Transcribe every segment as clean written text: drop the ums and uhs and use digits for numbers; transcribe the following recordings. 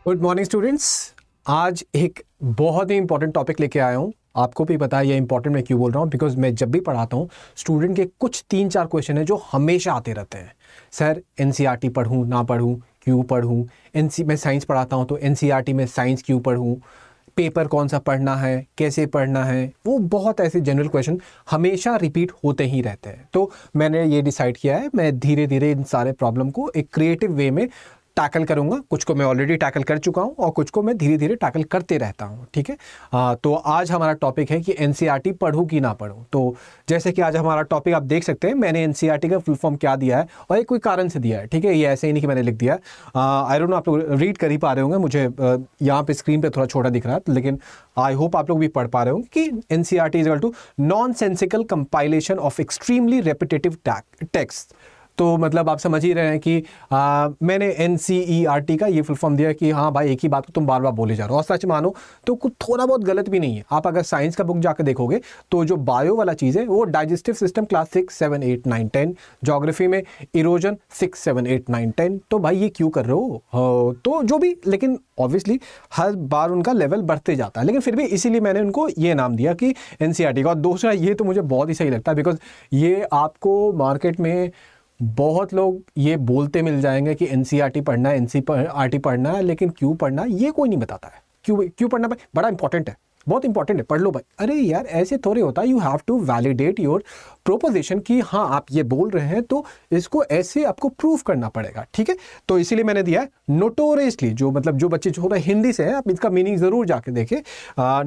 Good morning students. आज एक बहुत ही इंपॉर्टेंट टॉपिक लेके आया हूँ। आपको भी पता है ये इंपॉर्टेंट मैं क्यों बोल रहा हूँ, बिकॉज मैं जब भी पढ़ाता हूँ स्टूडेंट के कुछ 3-4 क्वेश्चन है जो हमेशा आते रहते हैं। सर एनसीईआरटी पढ़ूँ ना पढ़ूँ, क्यों पढ़ूँ, मैं साइंस पढ़ाता हूँ तो एनसीईआरटी में साइंस क्यों पढ़ूँ, पेपर कौन सा पढ़ना है, कैसे पढ़ना है, वो बहुत ऐसे जनरल क्वेश्चन हमेशा रिपीट होते ही रहते हैं। तो मैंने ये डिसाइड किया है मैं धीरे धीरे इन सारे प्रॉब्लम को एक क्रिएटिव वे में टैकल करूंगा। कुछ को मैं ऑलरेडी टैकल कर चुका हूं और कुछ को मैं धीरे धीरे टैकल करते रहता हूं। ठीक है। तो आज हमारा टॉपिक है कि एनसीईआरटी पढूं कि ना पढूं। तो जैसे कि आज हमारा टॉपिक आप देख सकते हैं, मैंने एनसीईआरटी का फुल फॉर्म क्या दिया है और एक कोई कारण से दिया है। ठीक है, ये ऐसे ही नहीं कि मैंने लिख दिया। आई डोंट नो आप लोग रीड कर ही पा रहे होंगे, मुझे यहाँ पे स्क्रीन पे थोड़ा छोटा दिख रहा है, लेकिन आई होप आप लोग भी पढ़ पा रहे होंगे कि NCERT is equal to nonsensical compilation of extremely repetitive text. तो मतलब आप समझ ही रहे हैं कि मैंने एनसीईआरटी का ये फुल फॉर्म दिया कि हाँ भाई एक ही बात को तुम बार बार बोले जा रहे हो, और सच मानो तो कुछ थोड़ा बहुत गलत भी नहीं है। आप अगर साइंस का बुक जाकर देखोगे तो जो बायो वाला चीज़ है वो डाइजेस्टिव सिस्टम क्लास 6, 7, 8, 9, 10, ज्योग्राफी में इरोजन 6, 7, 8, 9, 10। तो भाई ये क्यों कर रहे हो? तो जो भी, लेकिन ऑब्वियसली हर बार उनका लेवल बढ़ते जाता है, लेकिन फिर भी इसीलिए मैंने उनको ये नाम दिया कि एनसीईआरटी का। और दूसरा ये तो मुझे बहुत ही सही लगता है, बिकॉज ये आपको मार्केट में बहुत लोग ये बोलते मिल जाएंगे कि एनसीईआरटी पढ़ना है, एनसीईआरटी पढ़ना है, लेकिन क्यों पढ़ना है ये कोई नहीं बताता है। क्यों पढ़ना भाई? बड़ा इंपॉर्टेंट है, बहुत इंपॉर्टेंट है, पढ़ लो भाई। अरे यार ऐसे थोड़े होता है। You have to validate your proposition कि हाँ आप ये बोल रहे हैं तो इसको ऐसे आपको प्रूव करना पड़ेगा। ठीक है, तो इसीलिए मैंने दिया है नोटोरियसली। जो मतलब जो बच्चे जो हिंदी से है, आप इसका मीनिंग जरूर जाके देखें।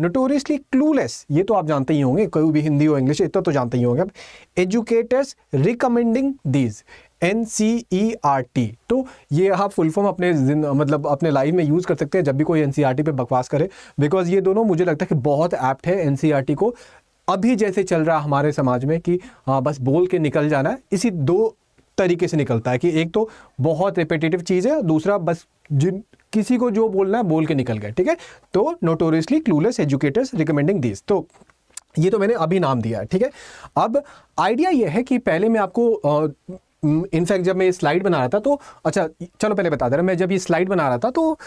नोटोरियसली क्लूलेस, ये तो आप जानते ही होंगे, कोई भी हिंदी हो इंग्लिश इतना तो जानते ही होंगे आप। Educators recommending these, NCERT. तो ये आप फुल फॉर्म अपने मतलब अपने लाइफ में यूज कर सकते हैं जब भी कोई एनसीईआरटी पे बकवास करे, बिकॉज ये दोनों मुझे लगता है कि बहुत एप्ट है एनसीईआरटी को। अभी जैसे चल रहा हमारे समाज में कि बस बोल के निकल जाना है, इसी दो तरीके से निकलता है कि एक तो बहुत रिपीटेटिव चीज़ है, दूसरा बस जिन किसी को जो बोलना है बोल के निकल गए। ठीक है, तो notoriously clueless educators recommending this, तो ये तो मैंने अभी नाम दिया है। ठीक है, अब आइडिया ये है कि पहले मैं आपको इनफैक्ट जब मैं ये स्लाइड बना रहा था तो अच्छा चलो पहले बता दे रहा, मैं जब ये स्लाइड बना रहा था तो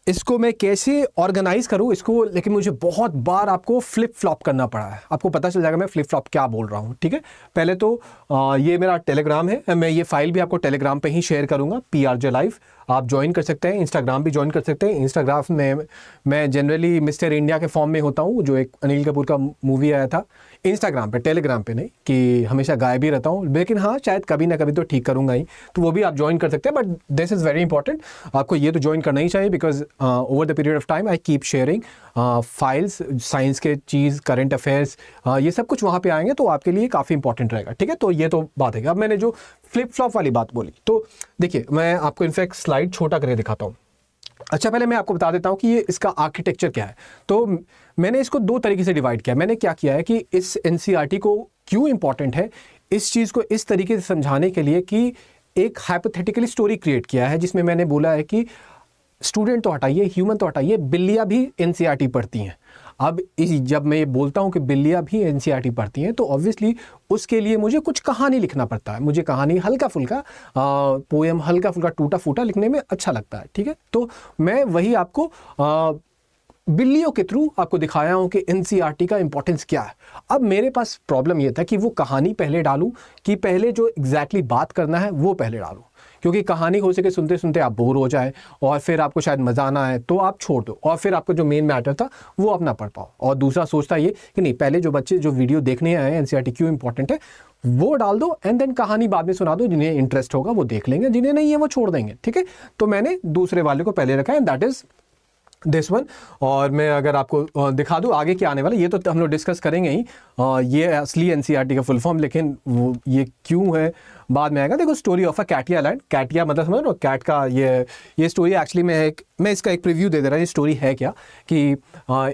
इसको मैं कैसे ऑर्गेनाइज करूँ इसको, लेकिन मुझे बहुत बार आपको फ्लिप फ्लॉप करना पड़ा है। आपको पता चल जाएगा मैं फ्लिप फ्लॉप क्या बोल रहा हूँ। ठीक है, पहले तो ये मेरा टेलीग्राम है, मैं ये फाइल भी आपको टेलीग्राम पे ही शेयर करूँगा, PRJ लाइव। आप ज्वाइन कर सकते हैं, इंस्टाग्राम भी ज्वाइन कर सकते हैं। इंस्टाग्राम में मैं जनरली मिस्टर इंडिया के फॉर्म में होता हूँ, जो एक अनिल कपूर का मूवी आया था। इंस्टाग्राम पे, टेलीग्राम पे नहीं कि हमेशा गायब ही रहता हूँ, लेकिन हाँ शायद कभी ना कभी तो ठीक करूँगा ही, तो वो भी आप ज्वाइन कर सकते हैं। But this is very important, आपको ये तो ज्वाइन करना ही चाहिए, because over the period of time I keep sharing files, science के चीज़, करंट अफेयर्स, ये सब कुछ वहाँ पे आएंगे तो आपके लिए काफ़ी इंपॉर्टेंट रहेगा। ठीक है, तो ये तो बात है। अब मैंने जो फ्लिप फ्लॉप वाली बात बोली, तो देखिए मैं आपको इनफैक्ट स्लाइड छोटा करके दिखाता हूँ। अच्छा पहले मैं आपको बता देता हूँ कि ये इसका आर्किटेक्चर क्या है। तो मैंने इसको दो तरीके से डिवाइड किया। मैंने क्या किया है कि इस एनसीईआरटी को क्यों इंपॉर्टेंट है, इस चीज़ को इस तरीके से समझाने के लिए कि एक हाइपोथेटिकली स्टोरी क्रिएट किया है, जिसमें मैंने बोला है कि स्टूडेंट तो हटाइए, ह्यूमन तो हटाइए, बिल्लियाँ भी एनसीईआरटी पढ़ती हैं। अब जब मैं ये बोलता हूँ कि बिल्लियाँ भी एनसीईआरटी पढ़ती हैं तो ऑब्वियसली उसके लिए मुझे कुछ कहानी लिखना पड़ता है। मुझे कहानी हल्का फुल्का पोएम हल्का फुल्का टूटा फूटा लिखने में अच्छा लगता है। ठीक है, तो मैं वही आपको बिल्लियों के थ्रू आपको दिखाया हूँ कि एनसीईआरटी का इंपॉर्टेंस क्या है। अब मेरे पास प्रॉब्लम ये था कि वो कहानी पहले डालूं कि पहले जो एग्जैक्टली बात करना है वो पहले डालूं, क्योंकि कहानी हो सके सुनते सुनते आप बोर हो जाए और फिर आपको शायद मज़ा आना है तो आप छोड़ दो, और फिर आपको जो मेन मैटर था वो अपना पढ़ पाओ। और दूसरा सोचता ये कि नहीं, पहले जो बच्चे जो वीडियो देखने आए हैं एनसीईआरटी क्यों इंपॉर्टेंट है वो डाल दो, एंड देन कहानी बाद में सुना दो। जिन्हें इंटरेस्ट होगा वो देख लेंगे, जिन्हें नहीं है वो छोड़ देंगे। ठीक है, तो मैंने दूसरे वाले को पहले रखा है, दैट इज़ दिस वन। और मैं अगर आपको दिखा दूँ आगे क्या आने वाला, ये तो हम लोग डिस्कस करेंगे ही, ये असली एनसीईआरटी का फुल फॉर्म, लेकिन वो ये क्यों है बाद में आएगा। देखो, story of a CATIA land, CATIA मतलब समझ लो कैट का, ये स्टोरी एक्चुअली मैं इसका एक प्रीव्यू दे रहा हूँ। ये स्टोरी है क्या कि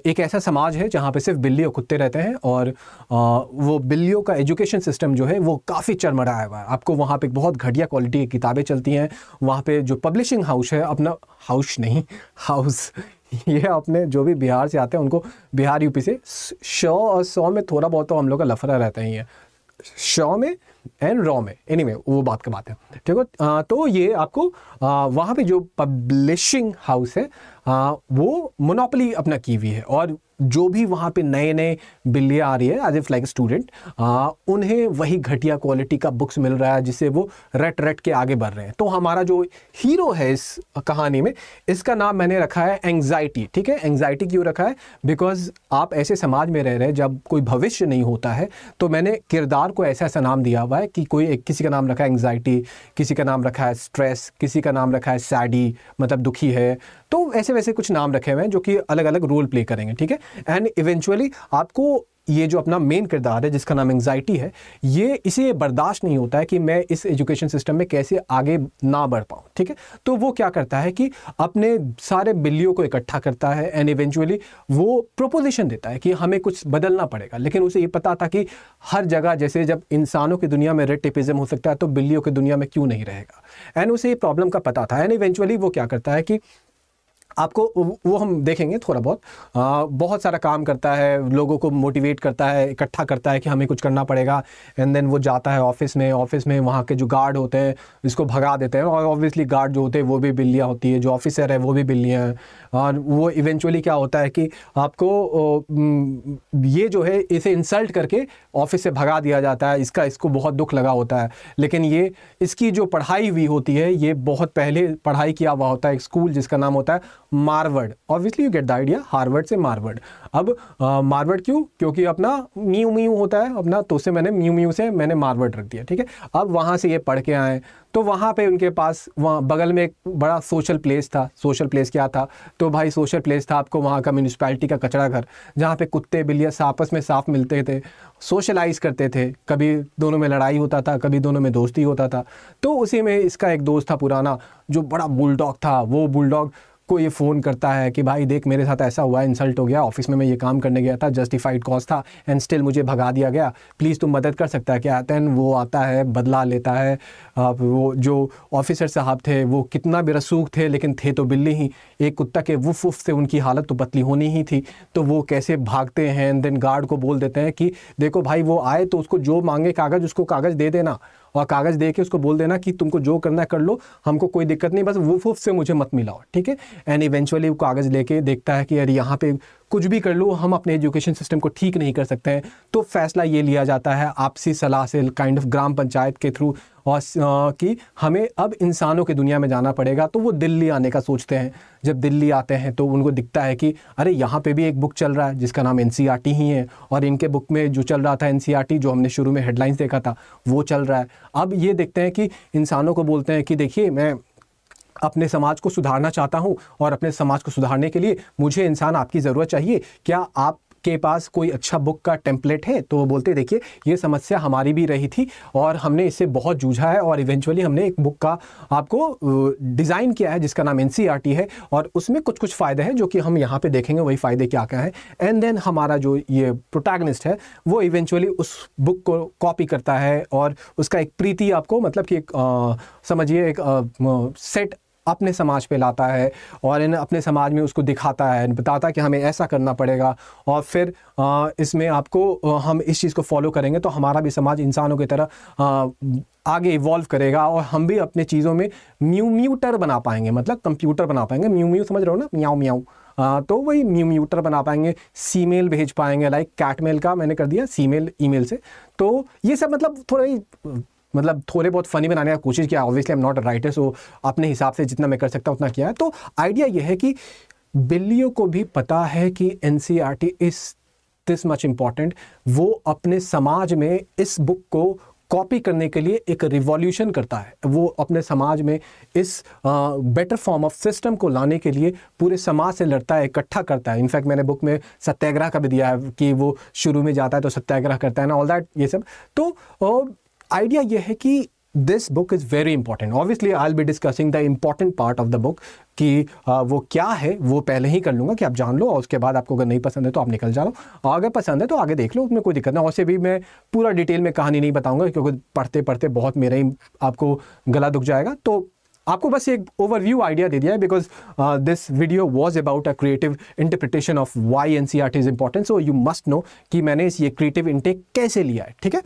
एक ऐसा समाज है जहाँ पे सिर्फ बिल्ली और कुत्ते रहते हैं, और वो बिल्लियों का एजुकेशन सिस्टम जो है वो काफ़ी चरमराया हुआ है। आपको वहाँ पे बहुत घटिया क्वालिटी की किताबें चलती हैं। वहाँ पे जो पब्लिशिंग हाउस है, अपना हाउस ये अपने जो भी बिहार से आते हैं उनको, बिहार यूपी से 100 और 100 में थोड़ा बहुत तो हम लोग का लफड़ा रहता ही है। शॉ में एंड रॉ में, एनीवे वो बात का बात है, ठीक है। तो ये आपको वहाँ पे जो पब्लिशिंग हाउस है वो मोनोपोली अपना की हुई है, और जो भी वहाँ पे नए नए बिल्लियाँ आ रही है एज इफ लाइक स्टूडेंट, उन्हें वही घटिया क्वालिटी का बुक्स मिल रहा है जिससे वो रट रट के आगे बढ़ रहे हैं। तो हमारा जो हीरो है इस कहानी में, इसका नाम मैंने रखा है एंग्जाइटी, ठीक है। एंग्जाइटी क्यों रखा है? बिकॉज आप ऐसे समाज में रह रहे हैं जब कोई भविष्य नहीं होता है, तो मैंने किरदार को ऐसा ऐसा नाम दिया हुआ है कि किसी का नाम रखा है एंग्जाइटी, किसी का नाम रखा है स्ट्रेस, किसी का नाम रखा है सैडी, मतलब दुखी है। तो ऐसे वैसे कुछ नाम रखे हुए हैं जो कि अलग अलग रोल प्ले करेंगे, ठीक है। एंड इवेंचुअली आपको ये जो अपना मेन किरदार है जिसका नाम एंग्जाइटी है, ये इसे बर्दाश्त नहीं होता है कि मैं इस एजुकेशन सिस्टम में कैसे आगे ना बढ़ पाऊँ, ठीक है। तो वो क्या करता है कि अपने सारे बिल्लियों को इकट्ठा करता है एंड इवेंचुअली वो प्रोपोजिशन देता है कि हमें कुछ बदलना पड़ेगा। लेकिन उसे ये पता था कि हर जगह जैसे जब इंसानों की दुनिया में रेड टेपिज्म हो सकता है तो बिल्लियों की दुनिया में क्यों नहीं रहेगा, एंड उसे ये प्रॉब्लम का पता था। एंड इवेंचुअली वो क्या करता है कि आपको वो हम देखेंगे थोड़ा बहुत, बहुत सारा काम करता है, लोगों को मोटिवेट करता है, इकट्ठा करता है कि हमें कुछ करना पड़ेगा। एंड देन वो जाता है ऑफिस में वहाँ के जो गार्ड होते हैं इसको भगा देते हैं, और ऑब्वियसली गार्ड जो होते हैं वो भी बिल्लियाँ होती है, जो ऑफिसर है वो भी बिल्लियाँ हैं। और वो इवेंचुअली क्या होता है कि आपको ये जो है इसे इंसल्ट करके ऑफिस से भगा दिया जाता है, इसको बहुत दुख लगा होता है। लेकिन ये इसकी जो पढ़ाई हुई होती है, ये बहुत पहले पढ़ाई किया हुआ होता है एक स्कूल जिसका नाम होता है Marvard. Obviously you get the idea, Harvard से मारवर्ड। अब मारवर्ड क्यों? क्योंकि अपना म्यू म्यू होता है अपना, तो उससे मैंने म्यू म्यू से मैंने मारवर्ड रख दिया, ठीक है। अब वहाँ से ये पढ़ के आए तो वहाँ पे उनके पास वहाँ बगल में एक बड़ा सोशल प्लेस था। सोशल प्लेस क्या था? तो भाई सोशल प्लेस था आपको वहाँ का म्यूनिसिपैलिटी का कचरा घर, जहाँ पे कुत्ते बिल्लियाँ आपस में साफ मिलते थे, सोशलाइज करते थे, कभी दोनों में लड़ाई होता था, कभी दोनों में दोस्ती होता था। तो उसी में इसका एक दोस्त था पुराना जो बड़ा बुलडॉग था। वो बुलडॉग को ये फ़ोन करता है कि भाई देख मेरे साथ ऐसा हुआ, इंसल्ट हो गया, ऑफिस में मैं ये काम करने गया था, जस्टिफाइड कॉज था एंड स्टिल मुझे भगा दिया गया, प्लीज़ तुम मदद कर सकता है क्या? देन वो आता है, बदला लेता है। वो जो ऑफिसर साहब थे वो कितना भी रसूख थे लेकिन थे तो बिल्ली ही, एक कुत्ता के वुफ वुफ से उनकी हालत तो पतली होनी ही थी। तो वो कैसे भागते हैं एंड देन गार्ड को बोल देते हैं कि देखो भाई वो आए तो उसको जो मांगे कागज़, उसको कागज़ दे देना, और कागज़ दे के उसको बोल देना कि तुमको जो करना है कर लो, हमको कोई दिक्कत नहीं, बस वुफ वुफ से मुझे मत मिलाओ, ठीक है। एंड इवेंचुअली वो कागज़ लेके देखता है कि यार यहाँ पे कुछ भी कर लो, हम अपने एजुकेशन सिस्टम को ठीक नहीं कर सकते हैं। तो फैसला ये लिया जाता है आपसी सलाह से, काइंड ऑफ ग्राम पंचायत के थ्रू, और कि हमें अब इंसानों की दुनिया में जाना पड़ेगा। तो वो दिल्ली आने का सोचते हैं। जब दिल्ली आते हैं तो उनको दिखता है कि अरे यहाँ पे भी एक बुक चल रहा है जिसका नाम एनसीईआरटी ही है, और इनके बुक में जो चल रहा था एनसीईआरटी, जो हमने शुरू में हेडलाइंस देखा था, वो चल रहा है। अब ये देखते हैं कि इंसानों को बोलते हैं कि देखिए मैं अपने समाज को सुधारना चाहता हूँ, और अपने समाज को सुधारने के लिए मुझे इंसान आपकी ज़रूरत चाहिए, क्या आपके पास कोई अच्छा बुक का टेम्पलेट है? तो वो बोलते देखिए ये समस्या हमारी भी रही थी और हमने इससे बहुत जूझा है, और इवेंचुअली हमने एक बुक का आपको डिज़ाइन किया है जिसका नाम एनसीईआरटी है, और उसमें कुछ कुछ फ़ायदे हैं जो कि हम यहाँ पे देखेंगे वही फ़ायदे क्या क्या हैं। एंड देन हमारा जो ये प्रोटैगनिस्ट है वो इवेंचुअली उस बुक को कॉपी करता है, और उसका एक प्रीति आपको मतलब कि समझिए एक सेट अपने समाज पे लाता है, और इन अपने समाज में उसको दिखाता है, बताता है कि हमें ऐसा करना पड़ेगा, और फिर इसमें आपको हम इस चीज़ को फॉलो करेंगे तो हमारा भी समाज इंसानों की तरह आगे इवॉल्व करेगा, और हम भी अपने चीज़ों में म्यूटर बना पाएंगे, मतलब कंप्यूटर बना पाएंगे। म्यू समझ रहे हो ना, म्याऊ म्याऊ। तो वही म्यूटर बना पाएंगे, सीमेल भेज पाएंगे, लाइक कैटमेल का मैंने कर दिया सीमेल ईमेल से। तो ये सब मतलब थोड़े बहुत फ़नी बनाने का कोशिश किया। Obviously I am not a writer, so अपने हिसाब से जितना मैं कर सकता हूँ उतना किया है। तो आइडिया ये है कि बिल्लियों को भी पता है कि NCERT is this much important. वो अपने समाज में इस बुक को कॉपी करने के लिए एक रिवॉल्यूशन करता है। वो अपने समाज में इस बेटर फॉर्म ऑफ सिस्टम को लाने के लिए पूरे समाज से लड़ता है, इकट्ठा करता है। इनफैक्ट मैंने बुक में सत्याग्रह का भी दिया है कि वो शुरू में जाता है तो सत्याग्रह करता है ना, ऑल दैट, ये सब। तो आइडिया ये है कि this book is very important. Obviously I will be discussing the important part of the book कि वो क्या है वो पहले ही कर लूँगा कि आप जान लो, और उसके बाद आपको अगर नहीं पसंद है तो आप निकल जाओ, और अगर पसंद है तो आगे देख लो, उसमें कोई दिक्कत नहीं। और से भी मैं पूरा डिटेल में कहानी नहीं बताऊँगा क्योंकि पढ़ते पढ़ते बहुत मेरा ही आपको गला दुख जाएगा। तो आपको बस एक ओवरव्यू आइडिया दे दिया है, because this video was about a creative interpretation of why NCERT is important. So you must know कि मैंने ये क्रिएटिव इंटेक कैसे लिया है, ठीक है।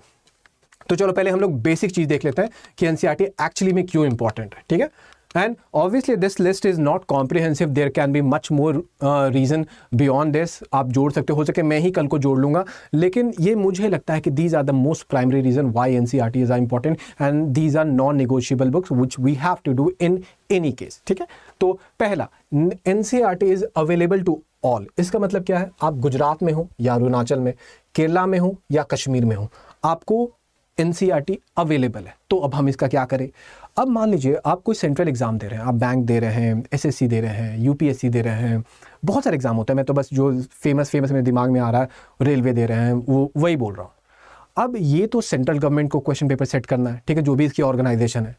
तो चलो पहले हम लोग बेसिक चीज देख लेते हैं कि एनसीईआरटी एक्चुअली में क्यों इंपॉर्टेंट है, ठीक है। And obviously this list is not comprehensive, there can be much more reason beyond this. आप जोड़ सकते हो सके मैं ही कल को जोड़ लूंगा, लेकिन ये मुझे लगता है कि these are the most primary reason why NCERT is important and these are non negotiable books which we have to do in any case, ठीक है। तो पहला, NCERT is available to all. इसका मतलब क्या है, आप गुजरात में हो या अरुणाचल में, केरला में हो या कश्मीर में हो, आपको एनसीईआरटी अवेलेबल है। तो अब हम इसका क्या करें। अब मान लीजिए आप कोई सेंट्रल एग्जाम दे रहे हैं, आप बैंक दे रहे हैं, एसएससी दे रहे हैं, यूपीएससी दे रहे हैं, बहुत सारे एग्जाम होते हैं, मैं तो बस जो फेमस मेरे दिमाग में आ रहा है, रेलवे दे रहे हैं, वो वही बोल रहा हूँ। अब ये तो सेंट्रल गवर्नमेंट को क्वेश्चन पेपर सेट करना है, ठीक है, जो भी इसकी ऑर्गेनाइजेशन है।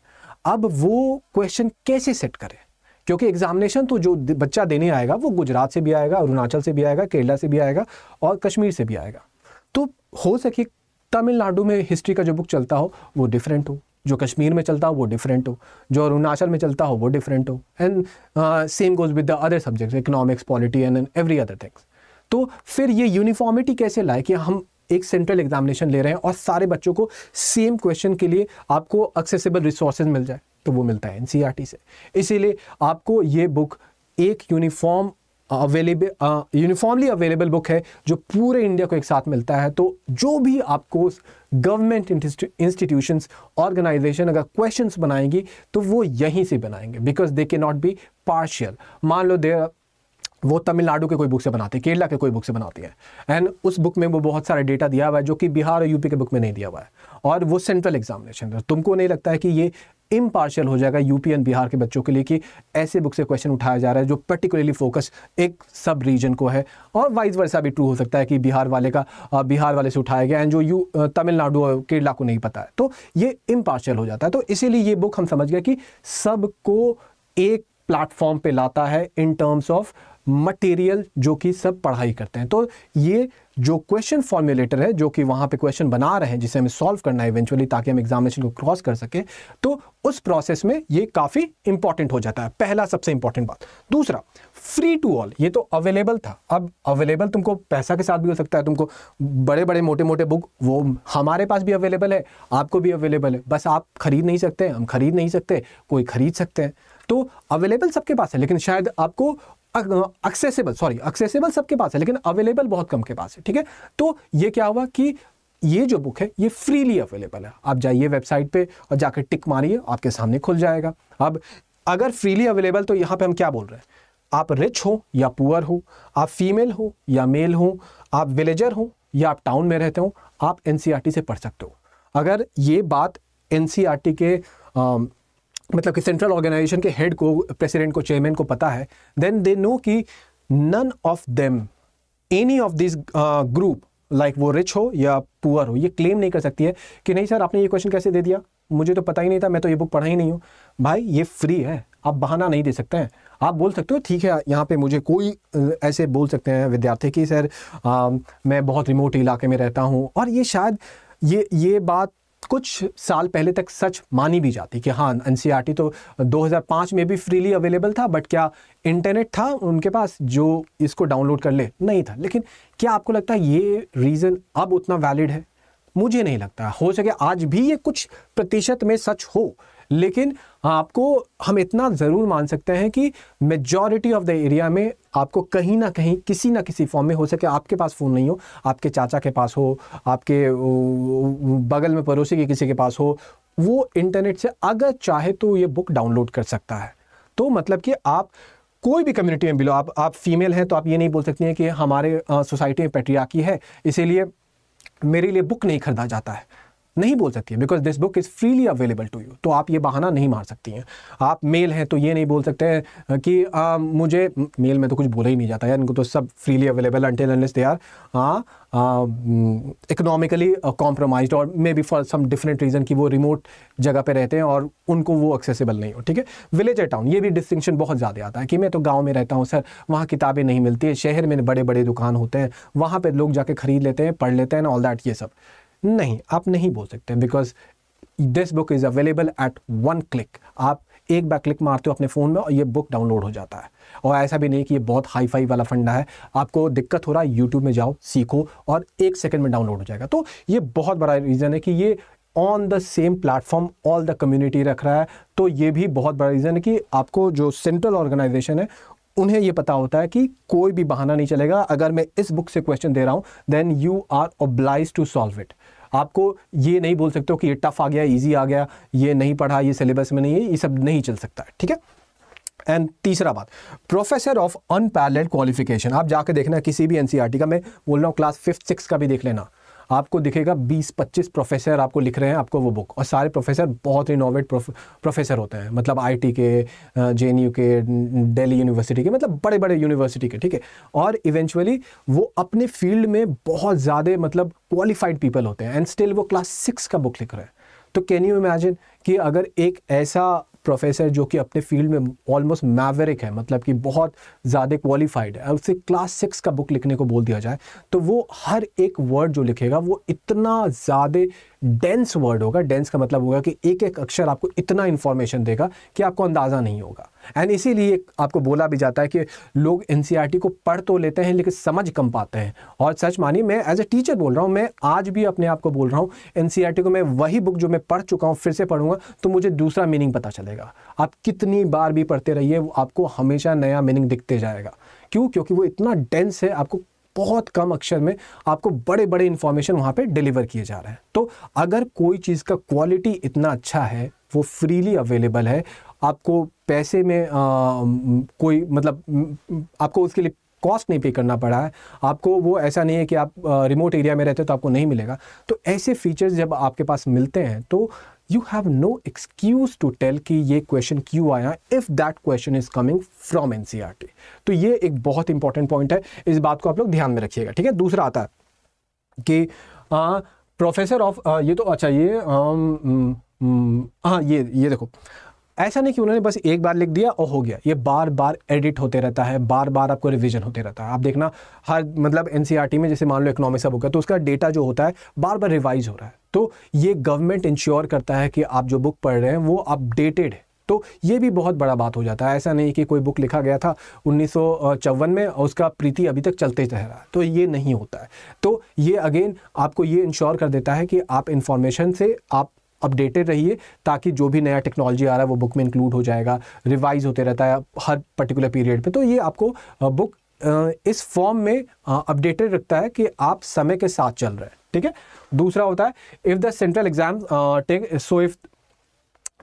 अब वो क्वेश्चन कैसे सेट करे, क्योंकि एग्जामिनेशन तो जो बच्चा देने आएगा वो गुजरात से भी आएगा, अरुणाचल से भी आएगा, केरला से भी आएगा और कश्मीर से भी आएगा। तो हो सके तमिलनाडु में हिस्ट्री का जो बुक चलता हो वो डिफरेंट हो, जो कश्मीर में चलता हो वो डिफरेंट हो, जो अरुणाचल में चलता हो वो डिफरेंट हो, and same goes with the other subjects, economics, polity and every other things. तो फिर ये यूनिफॉर्मिटी कैसे लाए कि हम एक सेंट्रल एग्जामिनेशन ले रहे हैं और सारे बच्चों को सेम क्वेश्चन के लिए आपको एक्सेसिबल रिसोर्सेज मिल जाए, तो वो मिलता है एनसीईआरटी से। इसीलिए आपको ये बुक एक यूनिफॉर्मली अवेलेबल बुक है जो पूरे इंडिया को एक साथ मिलता है। तो जो भी आपको गवर्नमेंट इंस्टीट्यूशंस, ऑर्गेनाइजेशन अगर क्वेश्चंस बनाएंगी तो वो यहीं से बनाएंगे, because they can not be partial. मान लो वो तमिलनाडु के कोई बुक से बनाते हैं, केरला के कोई बुक से बनाती है, एंड उस बुक में वो बहुत सारा डेटा दिया हुआ है जो कि बिहार और यूपी के बुक में नहीं दिया हुआ है, और वो सेंट्रल एग्जामिनेशन है। तुमको नहीं लगता है कि ये इम्पार्शियल हो जाएगा यूपी एंड बिहार के बच्चों के लिए कि ऐसे बुक से क्वेश्चन उठाया जा रहा है जो पर्टिकुलरली फोकस एक सब रीजन को है, और वाइस वर्सा भी ट्रू हो सकता है कि बिहार वाले से उठाया गया एंड जो तमिलनाडु और केरला को नहीं पता है, तो ये इम्पार्शियल हो जाता है। तो इसीलिए ये बुक हम समझ गए कि सबको एक प्लेटफॉर्म पे लाता है इन टर्म्स ऑफ मटेरियल जो कि सब पढ़ाई करते हैं। तो ये जो क्वेश्चन फॉर्मुलेटर है जो कि वहाँ पे क्वेश्चन बना रहे हैं जिसे हमें सॉल्व करना है इवेंचुअली ताकि हम एग्जामिनेशन को क्रॉस कर सके, तो उस प्रोसेस में ये काफ़ी इंपॉर्टेंट हो जाता है। पहला सबसे इंपॉर्टेंट बात। दूसरा, फ्री टू ऑल। ये तो अवेलेबल था, अब अवेलेबल तुमको पैसा के साथ भी हो सकता है, तुमको बड़े बड़े मोटे मोटे बुक वो हमारे पास भी अवेलेबल है, आपको भी अवेलेबल है, बस आप खरीद नहीं सकते, हम खरीद नहीं सकते, कोई खरीद सकते हैं। तो अवेलेबल सबके पास है, लेकिन शायद आपको एक्सेसिबल सबके पास है, लेकिन अवेलेबल बहुत कम के पास है, ठीक है। तो ये क्या हुआ कि ये जो बुक है ये फ्रीली अवेलेबल है। आप जाइए वेबसाइट पे और जाकर टिक मारिए, आपके सामने खुल जाएगा। अब अगर फ्रीली अवेलेबल, तो यहाँ पे हम क्या बोल रहे हैं, आप रिच हो या पुअर हो, आप फीमेल हो या मेल हो, आप विलेजर हो या आप टाउन में रहते हो, आप एनसीईआरटी से पढ़ सकते हो। अगर ये बात एनसीईआरटी के मतलब कि सेंट्रल ऑर्गेनाइजेशन के हेड को, प्रेसिडेंट को, चेयरमैन को पता है, देन दे नो कि none of them, any of this group, like वो रिच हो या पुअर हो, ये क्लेम नहीं कर सकती है कि नहीं सर आपने ये क्वेश्चन कैसे दे दिया, मुझे तो पता ही नहीं था, मैं तो ये बुक पढ़ा ही नहीं हूँ। भाई ये फ्री है, आप बहाना नहीं दे सकते हैं। आप बोल सकते हो ठीक है, यहाँ पे मुझे कोई ऐसे बोल सकते हैं विद्यार्थी कि सर मैं बहुत रिमोट इलाके में रहता हूँ, और ये शायद ये बात कुछ साल पहले तक सच मानी भी जाती कि हाँ एनसीईआरटी तो 2005 में भी फ्रीली अवेलेबल था, बट क्या इंटरनेट था उनके पास जो इसको डाउनलोड कर ले? नहीं था। लेकिन क्या आपको लगता है ये रीज़न अब उतना वैलिड है? मुझे नहीं लगता। हो सके आज भी ये कुछ प्रतिशत में सच हो, लेकिन आपको हम इतना ज़रूर मान सकते हैं कि मेजॉरिटी ऑफ द एरिया में आपको कहीं ना कहीं किसी ना किसी फॉर्म में, हो सके आपके पास फ़ोन नहीं हो, आपके चाचा के पास हो, आपके बगल में पड़ोसी के किसी के पास हो, वो इंटरनेट से अगर चाहे तो ये बुक डाउनलोड कर सकता है। तो मतलब कि आप कोई भी कम्युनिटी में बिलो, आप फीमेल हैं तो आप ये नहीं बोल सकती हैं कि हमारे सोसाइटी में पैट्रियार्की है इसीलिए मेरे लिए बुक नहीं खरीदा जाता है, नहीं बोल सकती है, because this book is freely available to you. तो आप ये बहाना नहीं मार सकती हैं। आप मेल हैं तो ये नहीं बोल सकते हैं कि मुझे मेल में तो कुछ बोला ही नहीं जाता यार, इनको तो सब freely available until unless they are economically compromised और may be for some different reason कि वो रिमोट जगह पे रहते हैं और उनको वो एक्सेसिबल नहीं हो, ठीक है। विलेज और टाउन, ये भी डिस्टिंक्शन बहुत ज़्यादा आता है कि मैं तो गाँव में रहता हूँ सर, वहाँ किताबें नहीं मिलती है, शहर में बड़े बड़े दुकान होते हैं, वहाँ पर लोग जाके खरीद लेते हैं, पढ़ लेते हैं ऑल दैट। ये सब नहीं, आप नहीं बोल सकते, because this book is available at one click. आप एक बार क्लिक मारते हो अपने फ़ोन में और ये बुक डाउनलोड हो जाता है। और ऐसा भी नहीं कि ये बहुत हाई फाई वाला फंडा है, आपको दिक्कत हो रहा है यूट्यूब में जाओ, सीखो और 1 सेकंड में डाउनलोड हो जाएगा। तो ये बहुत बड़ा रीज़न है कि ये on the same platform all the community रख रहा है। तो ये भी बहुत बड़ा रीज़न है कि आपको जो सेंट्रल ऑर्गेनाइजेशन है उन्हें ये पता होता है कि कोई भी बहाना नहीं चलेगा, अगर मैं इस बुक से क्वेश्चन दे रहा हूँ then you are oblige to solve it. आपको ये नहीं बोल सकते हो कि ये टफ आ गया, इजी आ गया, ये नहीं पढ़ा, ये सिलेबस में नहीं है, ये सब नहीं चल सकता है, ठीक है। एंड तीसरा बात, प्रोफेसर ऑफ अनपैरेलल्ड क्वालिफिकेशन। आप जाकर देखना किसी भी एनसीईआरटी का, मैं बोल रहा हूँ क्लास 5th 6th का भी देख लेना, आपको दिखेगा 20-25 प्रोफेसर आपको लिख रहे हैं आपको वो बुक, और सारे प्रोफेसर बहुत इनोवेट प्रोफेसर होते हैं, मतलब आईटी के, जेएनयू के, दिल्ली यूनिवर्सिटी के, मतलब बड़े बड़े यूनिवर्सिटी के, ठीक है। और इवेंचुअली वो अपने फील्ड में बहुत ज़्यादा मतलब क्वालिफाइड पीपल होते हैं, एंड स्टिल वो क्लास 6 का बुक लिख रहे हैं। तो कैन यू इमेजिन कि अगर एक ऐसा प्रोफेसर जो कि अपने फील्ड में ऑलमोस्ट मैवरिक है, मतलब कि बहुत ज़्यादा क्वालिफाइड है, उससे क्लास 6 का बुक लिखने को बोल दिया जाए, तो वो हर एक वर्ड जो लिखेगा वो इतना ज़्यादा डेंस वर्ड होगा। डेंस का मतलब होगा कि एक एक अक्षर आपको इतना इन्फॉर्मेशन देगा कि आपको अंदाज़ा नहीं होगा। एंड इसीलिए आपको बोला भी जाता है कि लोग एनसीईआरटी को पढ़ तो लेते हैं लेकिन समझ कम पाते हैं। और सच मानिए, मैं एज ए टीचर बोल रहा हूँ, मैं आज भी अपने आप को बोल रहा हूँ, एनसीईआरटी को मैं वही बुक जो मैं पढ़ चुका हूँ फिर से पढ़ूंगा तो मुझे दूसरा मीनिंग पता चलेगा। आप कितनी बार भी पढ़ते रहिए, आपको हमेशा नया मीनिंग दिखते जाएगा। क्यों? क्योंकि वो इतना डेंस है, आपको बहुत कम अक्षर में आपको बड़े बड़े इंफॉर्मेशन वहाँ पे डिलीवर किए जा रहे हैं। तो अगर कोई चीज़ का क्वालिटी इतना अच्छा है, वो फ्रीली अवेलेबल है, आपको पैसे में कोई मतलब आपको उसके लिए कॉस्ट नहीं पे करना पड़ा है, आपको वो ऐसा नहीं है कि आप रिमोट एरिया में रहते हो तो आपको नहीं मिलेगा। तो ऐसे फीचर्स जब आपके पास मिलते हैं तो you have no excuse to tell कि ये क्वेश्चन क्यों आया if that question is coming from NCERT. तो ये एक बहुत इंपॉर्टेंट पॉइंट है, इस बात को आप लोग ध्यान में रखिएगा, ठीक है। दूसरा आता है कि प्रोफेसर ऑफ ये तो अच्छा, ये हाँ ये देखो, ऐसा नहीं कि उन्होंने बस एक बार लिख दिया और हो गया, ये बार बार एडिट होते रहता है, बार बार आपको रिवीजन होते रहता है। आप देखना हर मतलब एनसीईआरटी में जैसे मान लो इकोनॉमिक्स का बुक है तो उसका डेटा जो होता है बार बार रिवाइज हो रहा है। तो ये गवर्नमेंट इंश्योर करता है कि आप जो बुक पढ़ रहे हैं वो अपडेटेड है। तो ये भी बहुत बड़ा बात हो जाता है। ऐसा नहीं कि कोई बुक लिखा गया था 1954 में और उसका प्रीति अभी तक चलते रह रहा है, तो ये नहीं होता है। तो ये अगेन आपको ये इंश्योर कर देता है कि आप इंफॉर्मेशन से आप अपडेटेड रहिए, ताकि जो भी नया टेक्नोलॉजी आ रहा है वो बुक में इंक्लूड हो जाएगा, रिवाइज होते रहता है हर पर्टिकुलर पीरियड पे। तो ये आपको बुक इस फॉर्म में अपडेटेड रखता है कि आप समय के साथ चल रहे हैं, ठीक है। दूसरा होता है if the central exam take so if,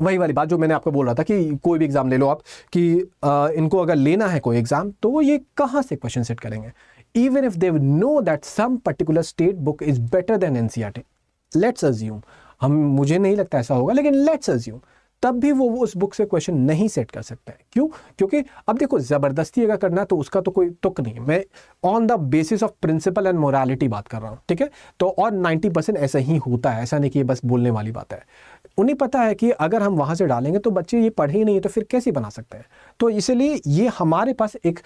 वही वाली बात जो मैंने आपको बोल रहा था कि कोई भी एग्जाम ले लो आप, कि इनको अगर लेना है कोई एग्जाम तो वो ये कहाँ से क्वेश्चन सेट करेंगे। Even if they know that some particular state book is better than NCERT, let's assume, मुझे नहीं लगता ऐसा होगा लेकिन लेट्स अज्यूम, तब भी वो उस बुक से क्वेश्चन नहीं सेट कर सकते हैं। क्यों? क्योंकि अब देखो, ज़बरदस्ती अगर करना है तो उसका तो कोई तुक नहीं है, मैं on the basis of principle and morality बात कर रहा हूँ, ठीक है। तो और 90% ऐसा ही होता है, ऐसा नहीं कि ये बस बोलने वाली बात है। उन्हें पता है कि अगर हम वहाँ से डालेंगे तो बच्चे ये पढ़े ही नहीं है तो फिर कैसे बना सकते हैं। तो इसलिए ये हमारे पास एक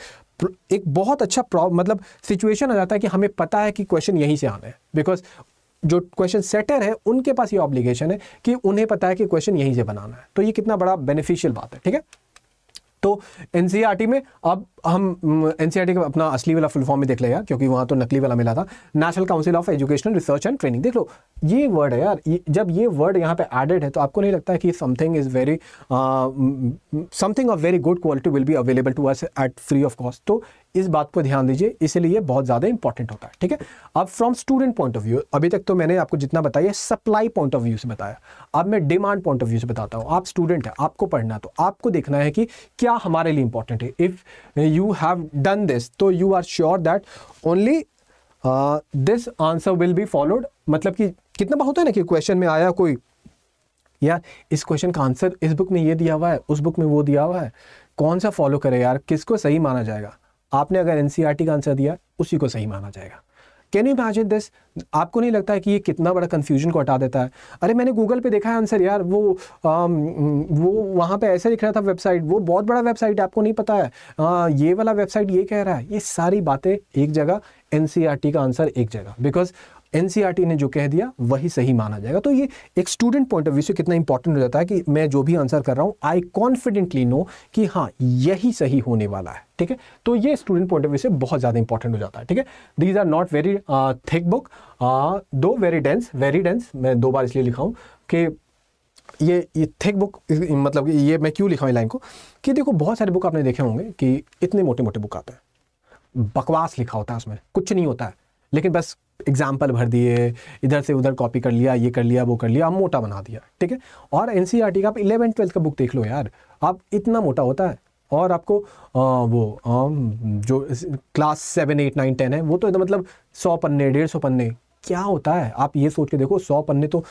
बहुत अच्छा मतलब सिचुएशन आ जाता है कि हमें पता है कि क्वेश्चन यहीं से आना है, बिकॉज जो क्वेश्चन सेटर है उनके पास ये ऑब्लिगेशन है कि उन्हें पता है कि क्वेश्चन यहीं से बनाना है। तो ये कितना बड़ा बेनिफिशियल बात है, ठीक है। तो एनसीईआरटी में अब हम एनसीईआरटी का अपना असली वाला फुल फॉर्म में देख लेगा, क्योंकि वहाँ तो नकली वाला मिला था। National council of educational research and training. देख लो ये वर्ड है यार, जब ये वर्ड यहाँ पे एडेड है तो आपको नहीं लगता है कि something is very something of very good quality will be available to us at free of cost. तो इस बात को ध्यान दीजिए, इसलिए ये बहुत ज़्यादा इंपॉर्टेंट होता है, ठीक है। अब from student point of view, अभी तक तो मैंने आपको जितना बताया सप्लाई पॉइंट ऑफ व्यू से बताया, अब मैं डिमांड पॉइंट ऑफ व्यू से बताता हूँ। आप स्टूडेंट है, आपको पढ़ना है, तो आपको देखना है कि क्या हमारे लिए इंपॉर्टेंट है। If you have done this तो you are sure that only this answer will be followed. मतलब कि कितना बार होता है ना कि क्वेश्चन में आया कोई, यार इस क्वेश्चन का आंसर इस बुक में ये दिया हुआ है, उस बुक में वो दिया हुआ है, कौन सा फॉलो करे यार, किसको सही माना जाएगा। आपने अगर एनसीईआरटी का आंसर दिया उसी को सही माना जाएगा। Can you imagine this? आपको नहीं लगता है कि ये कितना बड़ा कंफ्यूजन को हटा देता है? अरे मैंने गूगल पे देखा है आंसर यार, वो वहाँ पे ऐसे लिख रहा था वेबसाइट, वो बहुत बड़ा वेबसाइट है, आपको नहीं पता है, ये वाला वेबसाइट ये कह रहा है। ये सारी बातें एक जगह, एनसीईआरटी का आंसर एक जगह, बिकॉज एनसीईआरटी ने जो कह दिया वही सही माना जाएगा। तो ये एक स्टूडेंट पॉइंट ऑफ व्यू से कितना इंपॉर्टेंट हो जाता है कि मैं जो भी आंसर कर रहा हूँ आई कॉन्फिडेंटली नो कि हाँ यही सही होने वाला है, ठीक है। तो ये स्टूडेंट पॉइंट ऑफ व्यू से बहुत ज़्यादा इंपॉर्टेंट हो जाता है, ठीक है। These are not very thick book, though very dense, मैं 2 बार इसलिए लिखा हूँ कि ये थिक बुक, मतलब ये मैं क्यों लिखा हूँ लाइन को, कि देखो बहुत सारे बुक आपने देखे होंगे कि इतने मोटे मोटे बुक आते हैं, बकवास लिखा होता है, उसमें कुछ नहीं होता है, लेकिन बस एग्जाम्पल भर दिए, इधर से उधर कॉपी कर लिया, ये कर लिया, वो कर लिया, मोटा बना दिया, ठीक है। और एनसीईआरटी का आप 11th-12th का बुक देख लो यार, आप इतना मोटा होता है, और आपको जो क्लास 7, 8, 9, 10 है वो तो मतलब 100 पन्ने, 150 पन्ने, क्या होता है आप ये सोच के देखो। 100 पन्ने तो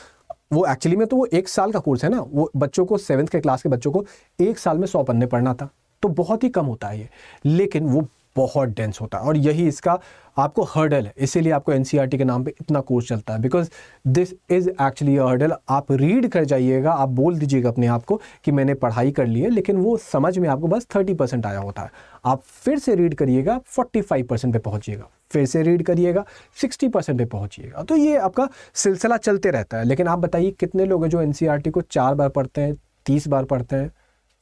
वो एक्चुअली में तो वो 1 साल का कोर्स है ना, वो बच्चों को 7th के क्लास के बच्चों को 1 साल में 100 पन्ने पढ़ना था, तो बहुत ही कम होता है ये, लेकिन वो बहुत डेंस होता है, और यही इसका आपको हर्डल है, इसीलिए आपको एनसीईआरटी के नाम पे इतना कोर्स चलता है, because this is actually a hurdle. आप रीड कर जाइएगा, आप बोल दीजिएगा अपने आप को कि मैंने पढ़ाई कर ली है, लेकिन वो समझ में आपको बस 30% आया होता है। आप फिर से रीड करिएगा, 45% पे पहुंचिएगा, फिर से रीड करिएगा, 60% पे पहुंचिएगा, तो ये आपका सिलसिला चलते रहता है। लेकिन आप बताइए कितने लोग हैं जो एनसीईआरटी को 4 बार पढ़ते हैं, 30 बार पढ़ते हैं?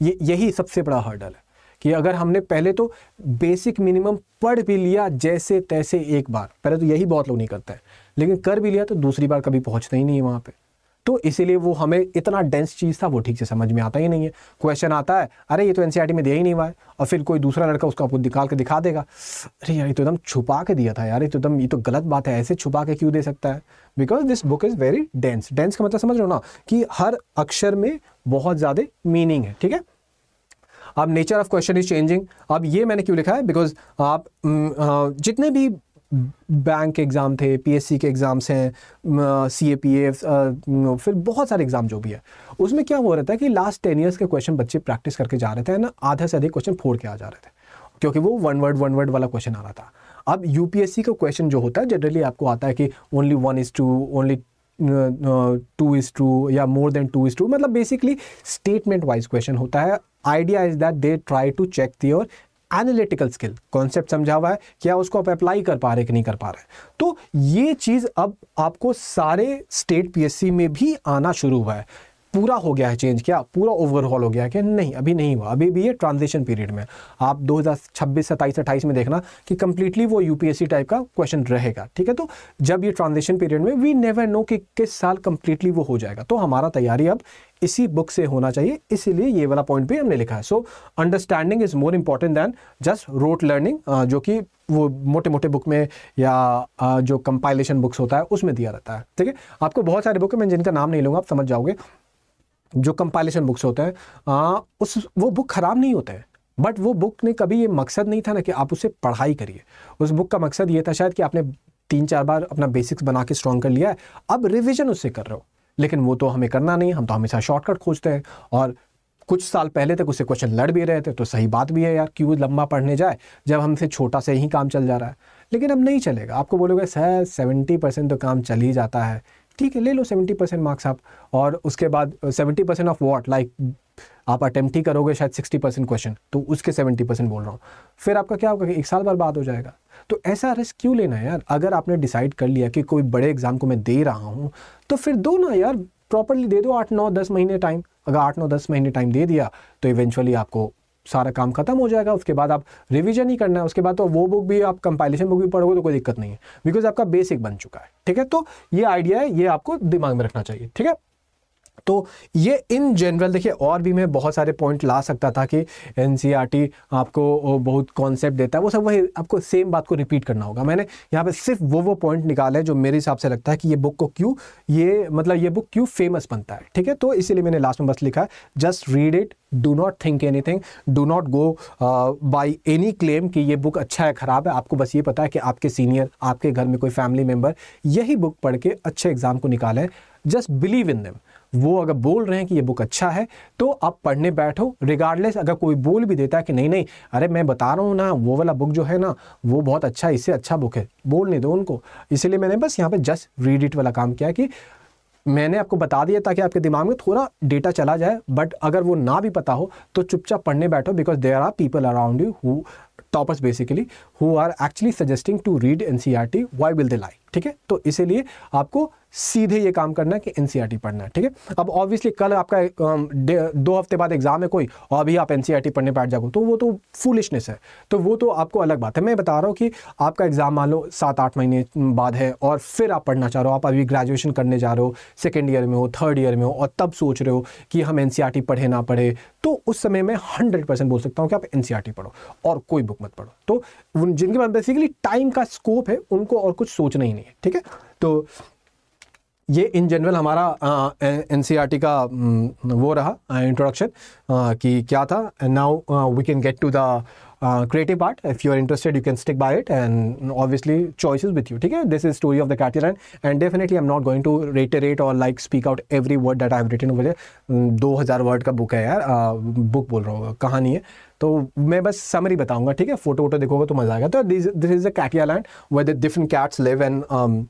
यही सबसे बड़ा हर्डल है कि अगर हमने पहले तो बेसिक मिनिमम पढ़ भी लिया जैसे तैसे एक बार, पहले तो यही बहुत लोग नहीं करते हैं, लेकिन कर भी लिया तो दूसरी बार कभी पहुंचते ही नहीं है वहाँ पे। तो इसीलिए वो हमें इतना डेंस चीज़ था वो ठीक से समझ में आता ही नहीं है। क्वेश्चन आता है, अरे ये तो एनसीईआरटी में दिया ही नहीं हुआ है, और फिर कोई दूसरा लड़का उसको आपको निकाल के दिखा देगा, अरे यार ये तो एकदम छुपा के दिया था यार, ये तो गलत बात है, ऐसे छुपा के क्यों दे सकता है? Because this book is very dense. Dense का मतलब समझ रहे हो ना, कि हर अक्षर में बहुत ज़्यादा मीनिंग है, ठीक है। अब nature of question is changing. अब ये मैंने क्यों लिखा है, बिकॉज आप जितने भी बैंक के एग्ज़ाम थे, पीएससी के एग्ज़ाम्स हैं, सीएपीएफ, फिर बहुत सारे एग्ज़ाम जो भी है, उसमें क्या हो रहा था कि लास्ट 10 ईयर्स के क्वेश्चन बच्चे प्रैक्टिस करके जा रहे थे ना, आधा से अधिक क्वेश्चन फोड़ के आ जा रहे थे, क्योंकि वो वन वर्ड वाला क्वेश्चन आ रहा था। अब यूपीएससी का क्वेश्चन जो होता है जनरली आपको आता है कि ओनली 1:2, ओनली 2:2 या मोर देन 2:2, मतलब बेसिकली स्टेटमेंट वाइज क्वेश्चन होता है। Idea is that they try to check your analytical skill, concept समझा हुआ है क्या, उसको आप अप्लाई कर पा रहे कि नहीं कर पा रहे। तो ये चीज़ अब आपको सारे स्टेट पीएससी में भी आना शुरू हुआ है। पूरा हो गया है चेंज, क्या पूरा ओवरहॉल हो गया है क्या? नहीं, अभी नहीं हुआ, अभी भी ये ट्रांजिशन पीरियड में। आप 2026, 27, 28 में देखना कि कंप्लीटली वो यूपीएससी टाइप का क्वेश्चन रहेगा, ठीक है। तो जब ये ट्रांजिशन पीरियड में वी नेवर नो कि किस साल कंप्लीटली वो हो जाएगा, तो हमारा तैयारी अब इसी बुक से होना चाहिए, इसीलिए ये वाला पॉइंट भी हमने लिखा है। So understanding is more important than just rote learning, जो कि वो मोटे मोटे बुक में या जो कंपाइलेशन बुक्स होता है उसमें दिया रहता है, ठीक है। आपको बहुत सारे बुक है, मैं जिनका नाम नहीं लूँगा, आप समझ जाओगे। जो कंपाइलेशन बुक्स होते हैं वो बुक ख़राब नहीं होते हैं, बट वो बुक ने कभी ये मकसद नहीं था ना कि आप उससे पढ़ाई करिए। उस बुक का मकसद ये था शायद कि आपने 3-4 बार अपना बेसिक्स बना के स्ट्रॉन्ग कर लिया है, अब रिविजन उससे कर रहे हो, लेकिन वो तो हमें करना नहीं, हम तो हमेशा शॉर्टकट खोजते हैं। और कुछ साल पहले तक उससे क्वेश्चन लड़ भी रहे थे, तो सही बात भी है यार, क्यों लंबा पढ़ने जाए जब हमसे छोटा से ही काम चल जा रहा है। लेकिन अब नहीं चलेगा, आपको बोलोगे सर 70% तो काम चल ही जाता है, ठीक है, ले लो 70% मार्क्स आप, और उसके बाद 70% ऑफ व्हाट, लाइक आप अटेम्प्ट ही करोगे शायद 60% क्वेश्चन, तो उसके 70% बोल रहा हूँ, फिर आपका क्या होगा कि 1 साल बर्बाद हो जाएगा। तो ऐसा रिस्क क्यों लेना है यार? अगर आपने डिसाइड कर लिया कि कोई बड़े एग्जाम को मैं दे रहा हूँ, तो फिर दो ना यार, प्रॉपरली दे दो 8-9-10 महीने टाइम। अगर 8-9-10 महीने टाइम दे दिया तो इवेंचुअली आपको सारा काम खत्म हो जाएगा, उसके बाद आप रिवीजन ही करना है, उसके बाद तो वो बुक भी आप कंपाइलेशन बुक भी पढ़ोगे तो कोई दिक्कत नहीं है, बिकॉज आपका बेसिक बन चुका है, ठीक है। तो ये आइडिया है, ये आपको दिमाग में रखना चाहिए, ठीक है। तो ये इन जनरल देखिए, और भी मैं बहुत सारे पॉइंट ला सकता था कि एनसीईआरटी आपको बहुत कॉन्सेप्ट देता है, वो सब वही आपको सेम बात को रिपीट करना होगा। मैंने यहाँ पे सिर्फ वो पॉइंट निकाले जो मेरे हिसाब से लगता है कि ये बुक को क्यों, ये बुक क्यों फेमस बनता है, ठीक है। तो इसीलिए मैंने लास्ट में बस लिखा है, just read it, do not think anything, do not go by any claim कि ये बुक अच्छा है ख़राब है। आपको बस ये पता है कि आपके सीनियर, आपके घर में कोई फैमिली मेम्बर यही बुक पढ़ के अच्छे एग्जाम को निकाले, जस्ट बिलीव इन देम। वो अगर बोल रहे हैं कि ये बुक अच्छा है तो आप पढ़ने बैठो, रिगार्डलेस अगर कोई बोल भी देता है कि नहीं अरे मैं बता रहा हूँ ना, वो वाला बुक जो है ना वो बहुत अच्छा है, इससे अच्छा बुक है, बोलने दो उनको। इसीलिए मैंने बस यहाँ पे जस्ट रीड इट वाला काम किया कि मैंने आपको बता दिया ताकि आपके दिमाग में थोड़ा डेटा चला जाए, बट अगर वो ना भी पता हो तो चुपचाप पढ़ने बैठो, because there are people around you who toppers basically who are actually suggesting to read NCERT, why will they lie, ठीक है। तो इसीलिए आपको सीधे ये काम करना है कि एनसीईआरटी पढ़ना है, ठीक है। अब ऑब्वियसली कल आपका 2 हफ्ते बाद एग्जाम है कोई, और अभी आप एनसीईआरटी पढ़ने बैठ जाओ तो वो तो फूलिशनेस है, तो वो तो आपको अलग बात है। मैं बता रहा हूँ कि आपका एग्जाम मान लो 7-8 महीने बाद है और फिर आप पढ़ना चाह रहे हो, आप अभी ग्रेजुएशन करने जा रहे हो, सेकेंड ईयर में हो, थर्ड ईयर में हो, और तब सोच रहे हो कि हम एनसीईआरटी पढ़े ना पढ़े, तो उस समय मैं 100% बोल सकता हूँ कि आप एनसीईआरटी पढ़ो और कोई बुक मत पढ़ो। तो जिनके पास बेसिकली टाइम का स्कोप है उनको और कुछ सोचना ही नहीं है, ठीक है। तो ये इन जनरल हमारा एनसीईआरटी का वो रहा इंट्रोडक्शन कि क्या था। Now we can get to the creative part. If you are interested, you can stick by it, and obviously choices with you, ठीक है। This is story of the Catalan, and definitely I'm not going to reiterate or like speak out every word that I've written over there. 2000 word का book है यार, book बोल रहा हूँ, कहानी है, तो मैं बस समरी बताऊंगा, ठीक है। फोटो वोटो देखोगे तो मजा आएगा। तो this is the Catalan where the different cats live, and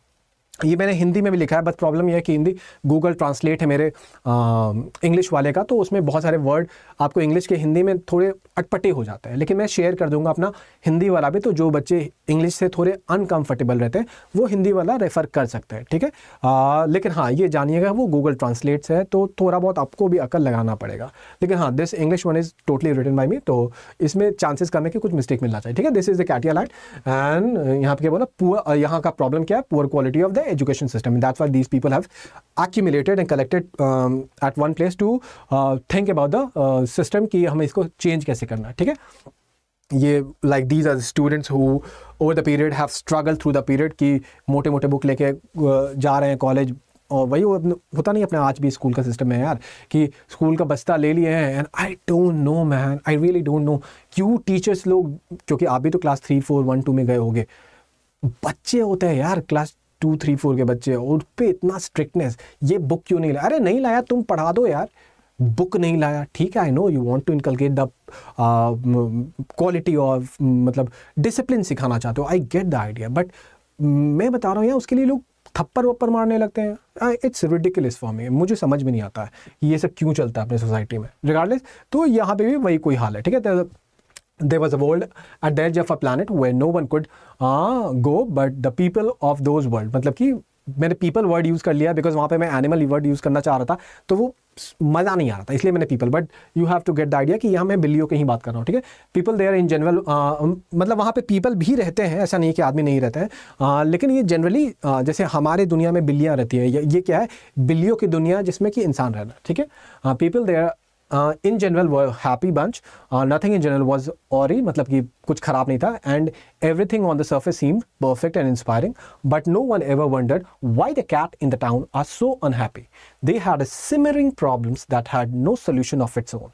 ये मैंने हिंदी में भी लिखा है, बस प्रॉब्लम ये है कि हिंदी गूगल ट्रांसलेट है मेरे इंग्लिश वाले का, तो उसमें बहुत सारे वर्ड आपको इंग्लिश के हिंदी में थोड़े अटपटे हो जाते हैं, लेकिन मैं शेयर कर दूंगा अपना हिंदी वाला भी, तो जो बच्चे इंग्लिश से थोड़े अनकंफर्टेबल रहते हैं वो हिंदी वाला रेफ़र कर सकते हैं, ठीक है। लेकिन हाँ ये जानिएगा वो गूगल ट्रांसलेट्स है, तो थोड़ा बहुत आपको भी अकल लगाना पड़ेगा। लेकिन हाँ this English one is totally written by me, तो इसमें चांसेस कम है कि कुछ मिस्टेक मिलना चाहिए, ठीक है। This is the Catalan, and यहाँ पे क्या बोला, पुअर, यहाँ का प्रॉब्लम क्या है, poor quality of the education system, and that's why these people have accumulated and collected at one place to think about the system कि हमें इसको change कैसे करना है, ठीक है। ये like these are the students who over the period have struggled through the period कि मोटे मोटे बुक लेके जा रहे हैं कॉलेज, और वही होता नहीं अपने आज भी स्कूल का सिस्टम है यार कि स्कूल का बस्ता ले लिए हैं, and I don't know man, I really don't know क्यों टीचर्स लोग, क्योंकि आप भी तो क्लास 3, 4, 1, 2 में गए होगे, बच्चे होते हैं यार क्लास 2, 3, 4 के बच्चे, उन पे इतना स्ट्रिक्टनेस, ये बुक क्यों नहीं लाया, अरे नहीं लाया तुम पढ़ा दो यार, बुक नहीं लाया, ठीक है, I know you want to inculcate the quality of, मतलब डिसिप्लिन सिखाना चाहते हो, I get the idea, but मैं बता रहा हूँ यार उसके लिए लोग थप्पड़ वप्पड़ मारने लगते हैं। इट्स रिडिकुलस फॉर मी, मुझे समझ में नहीं आता है ये सब क्यों चलता है अपने सोसाइटी में। रिगार्डलेस, तो यहाँ पे भी वही कोई हाल है, ठीक है। There was a world at the edge of a planet where no one could go, but the people of those world, मतलब कि मैंने people word यूज़ कर लिया बिकॉज वहाँ पे मैं animal word यूज़ करना चाह रहा था, तो वो मज़ा नहीं आ रहा था, इसलिए मैंने people, but you have to get the idea कि यहाँ मैं बिल्लियों की ही बात कर रहा हूँ, ठीक है। पीपल देयर इन जनरल, मतलब वहाँ पे पीपल भी रहते हैं, ऐसा नहीं है कि आदमी नहीं रहते हैं, लेकिन ये जनरली जैसे हमारे दुनिया में बिल्लियाँ रहती है, ये क्या है, बिल्लियों की दुनिया जिसमें कि इंसान रहना, ठीक है। People there in general were happy bunch, nothing in general was awry, मतलब कि कुछ खराब नहीं था, and everything on the surface seemed perfect and inspiring, but no one ever wondered why the cat in the town are so unhappy. They had a simmering problems that had no solution of its own.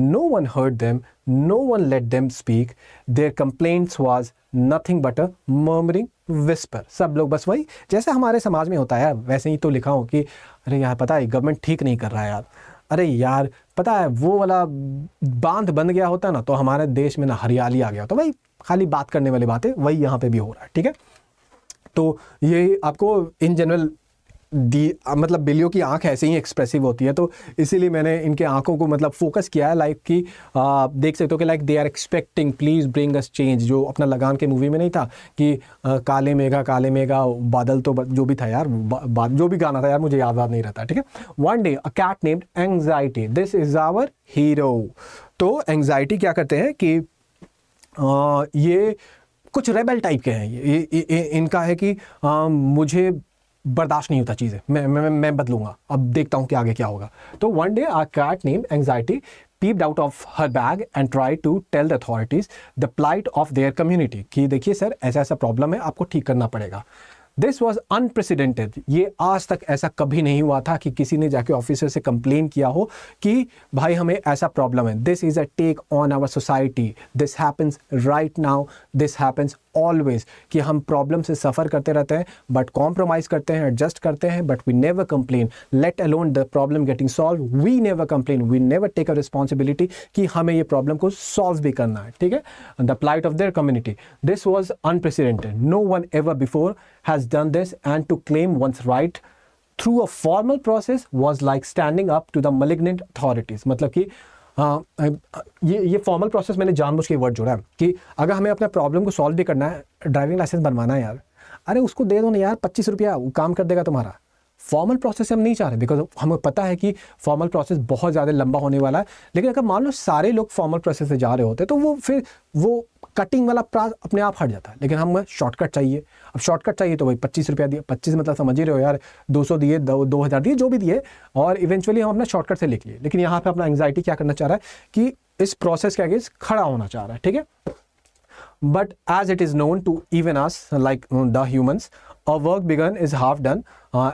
No one heard them, no one let them speak. Their complaints was nothing but a murmuring whisper. सब लोग बस वही जैसे हमारे समाज में होता है यार, वैसे ही तो लिखा हो कि अरे यार पता है गवर्नमेंट ठीक नहीं कर रहा है यार, अरे यार पता है वो वाला बांध बन गया होता ना तो हमारे देश में ना हरियाली आ गया होता। वही खाली बात करने वाली बातें वही यहाँ पे भी हो रहा है, ठीक है। तो ये आपको इन जनरल मतलब बिल्लियों की आंख ऐसे ही एक्सप्रेसिव होती है, तो इसीलिए मैंने इनके आंखों को मतलब फोकस किया है, लाइक कि देख सकते हो कि like they are expecting please bring us change, जो अपना लगान के मूवी में नहीं था कि काले मेघा बादल, तो जो भी था यार, जो भी गाना था यार मुझे याद नहीं रहता, ठीक है। One day a cat named anxiety, this is our hero. तो एंग्जाइटी क्या करते हैं कि ये कुछ रेबल टाइप के हैं, ये इनका है कि मुझे बर्दाश्त नहीं होता चीज़ें, मैं बदलूंगा, अब देखता हूँ कि आगे क्या होगा। तो one day a cat name anxiety peeped out of her bag and tried to tell the authorities the plight of their community कि देखिए सर ऐसा ऐसा प्रॉब्लम है, आपको ठीक करना पड़ेगा। दिस वॉज अनप्रेसिडेंटेड, ये आज तक ऐसा कभी नहीं हुआ था कि किसी ने जाके ऑफिसर से कंप्लेन किया हो कि भाई हमें ऐसा प्रॉब्लम है। This is a take on our society, this happens right now, this happens always, कि हम प्रॉब्लम से सफ़र करते रहते हैं बट कॉम्प्रोमाइज़ करते हैं, एडजस्ट करते हैं, but we never complain, let alone the problem getting solve, we never complain, we never take a responsibility कि हमें ये प्रॉब्लम को सॉल्व भी करना है, ठीक है। The plight of their community, this was unprecedented, no one ever before has done this, and to claim one's right through a formal process was like standing up to the malignant authorities। मतलब कि ये formal process मैंने जानबूझ के word जोड़ा है कि अगर हमें अपने प्रॉब्लम को सॉल्व भी करना है, ड्राइविंग लाइसेंस बनवाना है यार, अरे उसको दे दो ना यार, 25 रुपया वो काम कर देगा तुम्हारा, फॉर्मल प्रोसेस से हम नहीं चाह रहे, बिकॉज हमें पता है कि फॉर्मल प्रोसेस बहुत ज़्यादा लंबा होने वाला है। लेकिन अगर मान लो सारे लोग फॉर्मल प्रोसेस से जा रहे होते तो वो कटिंग वाला प्रास अपने आप हट जाता है। लेकिन हमें शॉर्टकट चाहिए। अब शॉर्टकट चाहिए तो भाई 25 रुपया दिए, 25 मतलब समझ ही रहे हो यार, 200 दिए, 2000 दिए, जो भी दिए, और इवेंचुअली हम अपना शॉर्टकट से लिख लिए। लेकिन यहाँ पे अपना एंग्जाइटी क्या करना चाह रहा है कि इस प्रोसेस के अगेंस्ट खड़ा होना चाह रहा है, ठीक है। But as it is known to even us, like the humans, our work begun is half done.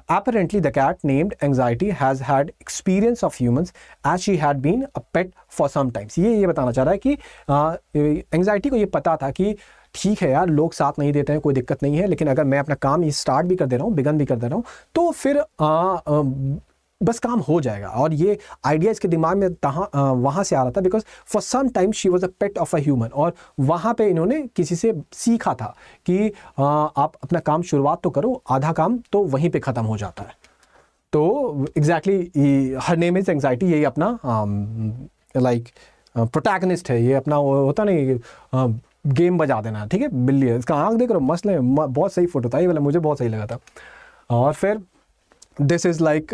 Apparently, the cat named Anxiety has had experience of humans as she had been a pet for some times. ये बताना चाह रहा है कि anxiety को ये पता था कि ठीक है यार, लोग साथ नहीं देते हैं, कोई दिक्कत नहीं है, लेकिन अगर मैं अपना काम ये स्टार्ट भी कर दे रहा हूँ, बिगन भी कर दे रहा हूँ, तो फिर बस काम हो जाएगा। और ये आइडिया इसके दिमाग में वहाँ से आ रहा था, because for some time she was a pet of a human. और वहाँ पे इन्होंने किसी से सीखा था कि आप अपना काम शुरुआत तो करो, आधा काम तो वहीं पे ख़त्म हो जाता है। तो exactly her name is anxiety, यही अपना लाइक प्रोटैगनिस्ट है, ये अपना होता नहीं गेम बजा देना, ठीक है। बिल्ली है, इसका आँख देख रहे हो, मस्त है, बहुत सही फोटो था ये वाला, मुझे बहुत सही लगा था। और फिर this is like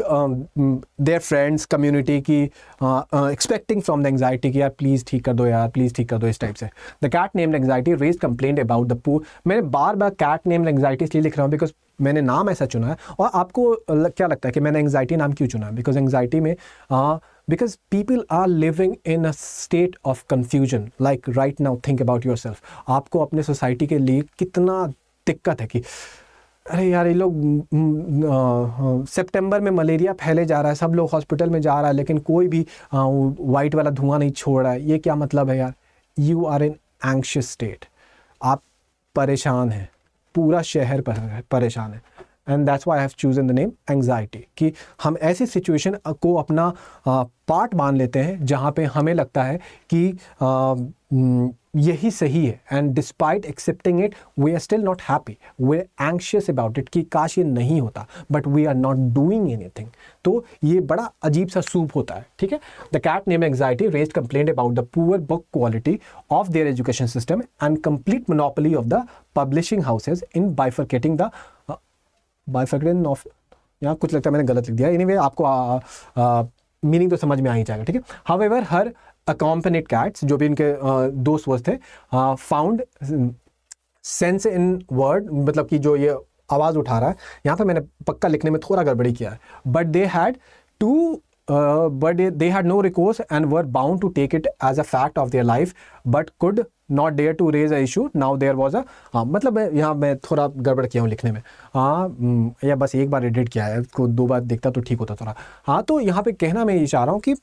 their friends community की expecting from the anxiety कि यार प्लीज़ ठीक कर दो यार, प्लीज़ ठीक कर दो, इस टाइप से। The cat named anxiety raised complaint about the poor। मैंने बार बार cat named anxiety इसलिए लिख रहा हूँ बिकॉज मैंने नाम ऐसा चुना है। और आपको क्या लगता है कि मैंने एंग्जाइटी नाम क्यों चुना है? बिकॉज एंग्जाइटी में because people are living in a state of confusion, like right now think about yourself। आपको अपने सोसाइटी के लिए कितना दिक्कत है कि अरे यार ये लोग सितंबर में मलेरिया फैले जा रहा है, सब लोग हॉस्पिटल में जा रहा है, लेकिन कोई भी वाइट वाला धुआं नहीं छोड़ रहा है। ये क्या मतलब है यार? You are in anxious state, आप परेशान हैं, पूरा शहर परेशान है। And that's why I have chosen the name anxiety, कि हम ऐसी सिचुएशन को अपना पार्ट मान लेते हैं जहाँ पे हमें लगता है कि यही सही है। And despite accepting it we are still not happy, we are anxious about it कि काश ये नहीं होता, but we are not doing anything. तो ये बड़ा अजीब सा सूप होता है, ठीक है। The cat name anxiety raised complaint about the poor book quality of their education system and complete monopoly of the publishing houses in bifurcating the bifurcating of, यहाँ कुछ लगता है मैंने गलत लिख दिया। एनीवे आपको मीनिंग तो समझ में आ ही जाएगा, ठीक है। हाउएवर हर accompanied cats, जो भी इनके दोस्त वोस्त थे, फाउंड सेंस इन वर्ड, मतलब कि जो ये आवाज़ उठा रहा है, यहाँ पे मैंने पक्का लिखने में थोड़ा गड़बड़ी किया है। But they had no recourse and were bound to take it as a fact of their life but could not dare to raise a issue now there was a, मतलब यहाँ मैं थोड़ा गड़बड़ किया हूँ लिखने में, या बस एक बार एडिट किया है, इसको 2 बार देखता तो ठीक होता थोड़ा। हाँ, तो यहाँ पे कहना मैं ये चाह रहा हूँ कि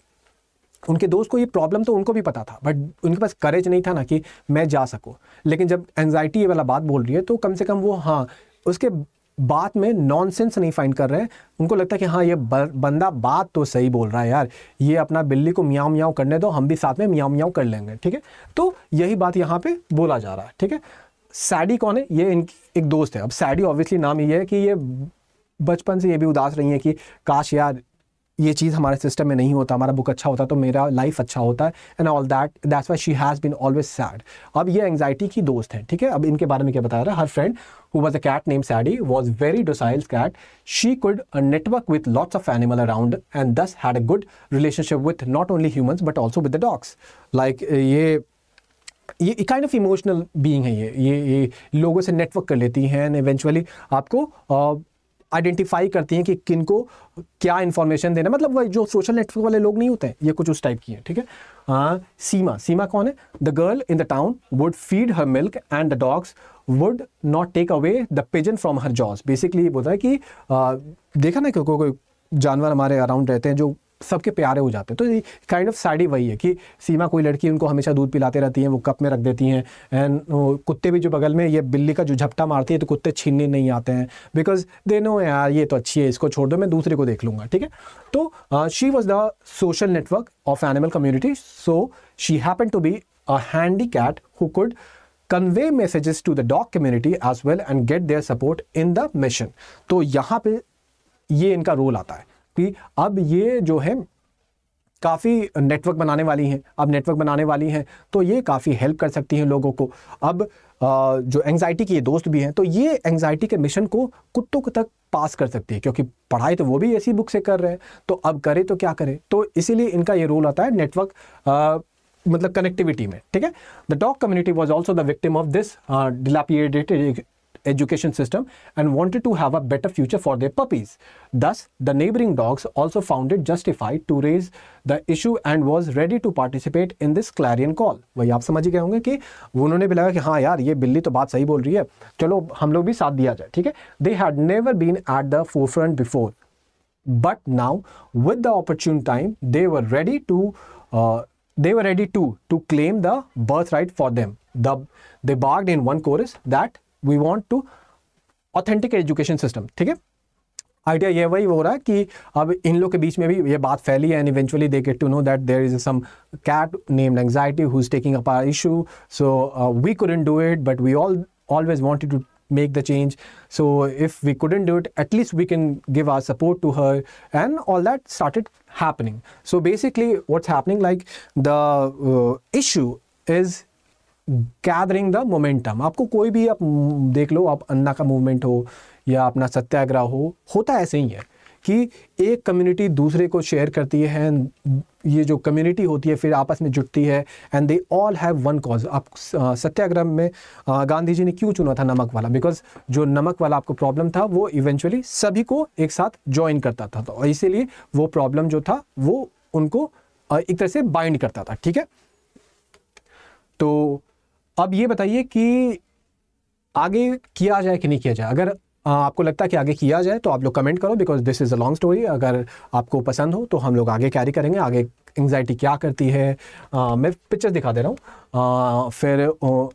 उनके दोस्त को ये प्रॉब्लम तो उनको भी पता था, बट उनके पास करेज नहीं था ना कि मैं जा सकूं। लेकिन जब एंजाइटी ये वाला बात बोल रही है तो कम से कम वो उसके बात में नॉनसेंस नहीं फाइंड कर रहे हैं। उनको लगता है कि हाँ, ये बंदा बात तो सही बोल रहा है यार, ये अपना बिल्ली को म्याऊं म्याऊं करने दो, हम भी साथ में म्याऊं म्याऊं कर लेंगे, ठीक है। तो यही बात यहाँ पे बोला जा रहा है, ठीक है। सैडी कौन है? ये एक दोस्त है। अब सैडी ऑब्वियसली नाम ये है कि ये बचपन से ये भी उदास रही है कि काश यार ये चीज़ हमारे सिस्टम में नहीं होता, हमारा बुक अच्छा होता तो मेरा लाइफ अच्छा होता है, and all that's why she has been always sad. अब ये एंग्जाइटी की दोस्त है, ठीक है। अब इनके बारे में क्या बता रहा है? हर friend who was a cat named Sadie was very docile cat. She could network with lots of animal around and thus had a good relationship with not only humans but also with the dogs. Like ये kind of emotional being है, ये लोगों से network कर लेती हैं and eventually आपको identify करती हैं कि किनको क्या इन्फॉर्मेशन देना, मतलब वही जो सोशल नेटवर्क वाले लोग नहीं होते हैं, ये कुछ उस टाइप की है, ठीक है। सीमा कौन है? The girl in the town would feed her milk and the dogs would not take away the pigeon from her jaws. Basically ये बोलता है कि देखा ना, कोई जानवर हमारे अराउंड रहते हैं जो सबके प्यारे हो जाते हैं। तो ये काइंड ऑफ सैडी वही है कि सीमा कोई लड़की उनको हमेशा दूध पिलाते रहती हैं, वो कप में रख देती हैं, एंड कुत्ते भी जो बगल में ये बिल्ली का जो झपटा मारती है तो कुत्ते छीनने नहीं आते हैं, बिकॉज दे नो यार ये तो अच्छी है, इसको छोड़ दो, मैं दूसरे को देख लूँगा, ठीक है। तो she was the social network of animal community, so she happen to be a handy cat who could convey messages to the dog community as well and get their support in the mission। तो यहाँ पे ये इनका role आता है कि अब ये जो है काफ़ी नेटवर्क बनाने वाली हैं। अब नेटवर्क बनाने वाली हैं तो ये काफ़ी हेल्प कर सकती हैं लोगों को। अब जो एंग्जाइटी की ये दोस्त भी हैं, तो ये एंग्जाइटी के मिशन को कुत्तों तक पास कर सकती है, क्योंकि पढ़ाई तो वो भी ऐसी बुक से कर रहे हैं, तो अब करे तो क्या करे, तो इसीलिए इनका ये रोल आता है नेटवर्क मतलब कनेक्टिविटी में, ठीक है। The dog community was also the victim of this dilapidated education system and wanted to have a better future for their puppies. Thus, the neighboring dogs also found it justified to raise the issue and was ready to participate in this clarion call. वही आप समझ ही गए होंगे कि उन्होंने भी लगा कि हाँ यार ये बिल्ली तो बात सही बोल रही है, चलो हम लोग भी साथ दिया जाए, ठीक है। They had never been at the forefront before, but now with the opportune time they were ready to claim the birthright for them. They barked in one chorus that we want to authentic education system, ठीक है। Idea ये वही हो रहा है कि अब इन लोग के बीच में भी ये बात फैली है, and eventually they get to know that there is some cat named anxiety who is taking up our issue, so we couldn't do it but we always wanted to make the change, so if we couldn't do it, at least we can give our support to her, and all that started happening. So basically what's happening, like the issue is gathering the momentum. आपको कोई भी आप देख लो, आप अन्ना का movement हो या अपना सत्याग्रह हो, होता ऐसे ही है कि एक कम्युनिटी दूसरे को शेयर करती है, ये जो कम्युनिटी होती है फिर आपस में जुटती है, and they all have one cause. आप सत्याग्रह में गांधी जी ने क्यों चुना था नमक वाला, बिकॉज जो नमक वाला आपको प्रॉब्लम था वो इवेंचुअली सभी को एक साथ ज्वाइन करता था, तो इसीलिए वो प्रॉब्लम जो था वो उनको एक तरह से बाइंड करता था, ठीक है। तो अब ये बताइए कि आगे किया जाए कि नहीं किया जाए। अगर आपको लगता है कि आगे किया जाए तो आप लोग कमेंट करो, because this is a long story. अगर आपको पसंद हो तो हम लोग आगे कैरी करेंगे, आगे एंग्जाइटी क्या करती है। मैं पिक्चर दिखा दे रहा हूँ, फिर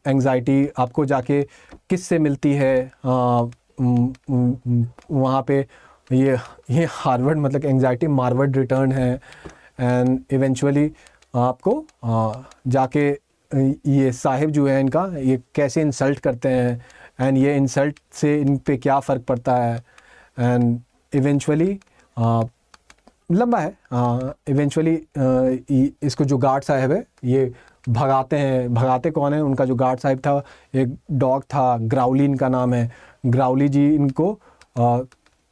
एंग्जाइटी आपको जाके किससे मिलती है, वहाँ पे ये हार्वर्ड मतलब एंग्जाइटी मार्वर्ड रिटर्न है, एंड इवेंचुअली आपको जाके ये साहिब जो है इनका ये कैसे इंसल्ट करते हैं, एंड ये इंसल्ट से इन पे क्या फ़र्क पड़ता है, एंड इवेंचुअली लंबा है, इवेंचुअली इसको जो गार्ड साहब है ये भगाते हैं। भगाते कौन है, उनका जो गार्ड साहब था, एक डॉग था ग्राउली इनका नाम है, ग्राउली जी इनको